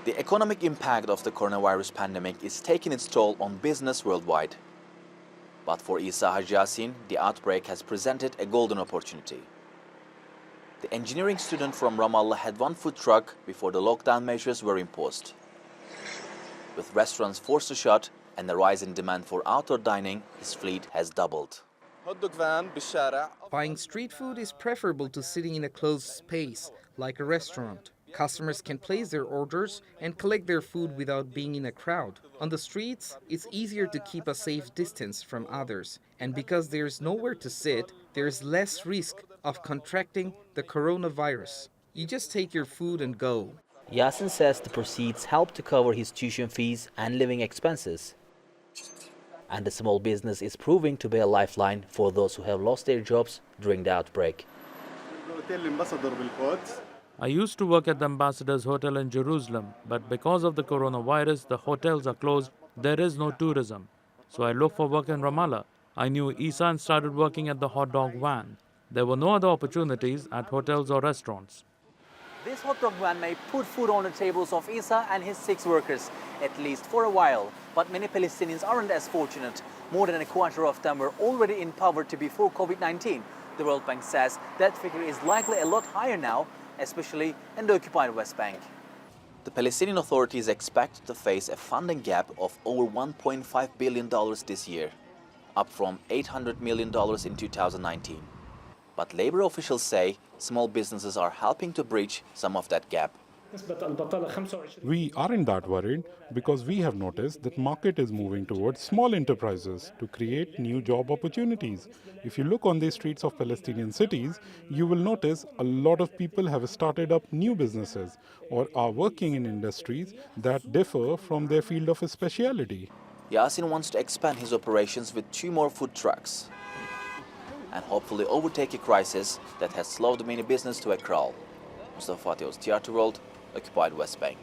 The economic impact of the coronavirus pandemic is taking its toll on business worldwide. But for Isa Haj Yasin, the outbreak has presented a golden opportunity. The engineering student from Ramallah had one food truck before the lockdown measures were imposed. With restaurants forced to shut and the rise in demand for outdoor dining, his fleet has doubled. Buying street food is preferable to sitting in a closed space, like a restaurant. Customers can place their orders and collect their food without being in a crowd. On the streets, it's easier to keep a safe distance from others. And because there's nowhere to sit, there's less risk of contracting the coronavirus. You just take your food and go. Yasin says the proceeds help to cover his tuition fees and living expenses. And the small business is proving to be a lifeline for those who have lost their jobs during the outbreak. I used to work at the Ambassador's Hotel in Jerusalem, but because of the coronavirus, the hotels are closed. There is no tourism. So I looked for work in Ramallah. I knew Isa and started working at the hot dog van. There were no other opportunities at hotels or restaurants. This hot dog van may put food on the tables of Isa and his 6 workers, at least for a while. But many Palestinians aren't as fortunate. More than a quarter of them were already in poverty before COVID-19. The World Bank says that figure is likely a lot higher now, especially in the occupied West Bank. The Palestinian authorities expect to face a funding gap of over $1.5 billion this year, up from $800 million in 2019. But labor officials say small businesses are helping to bridge some of that gap. We aren't that worried because we have noticed that market is moving towards small enterprises to create new job opportunities. If you look on the streets of Palestinian cities, you will notice a lot of people have started up new businesses or are working in industries that differ from their field of speciality. Yasin wants to expand his operations with 2 more food trucks and hopefully overtake a crisis that has slowed many business to a crawl. Mustafa Fatih's Theatre World, occupied West Bank.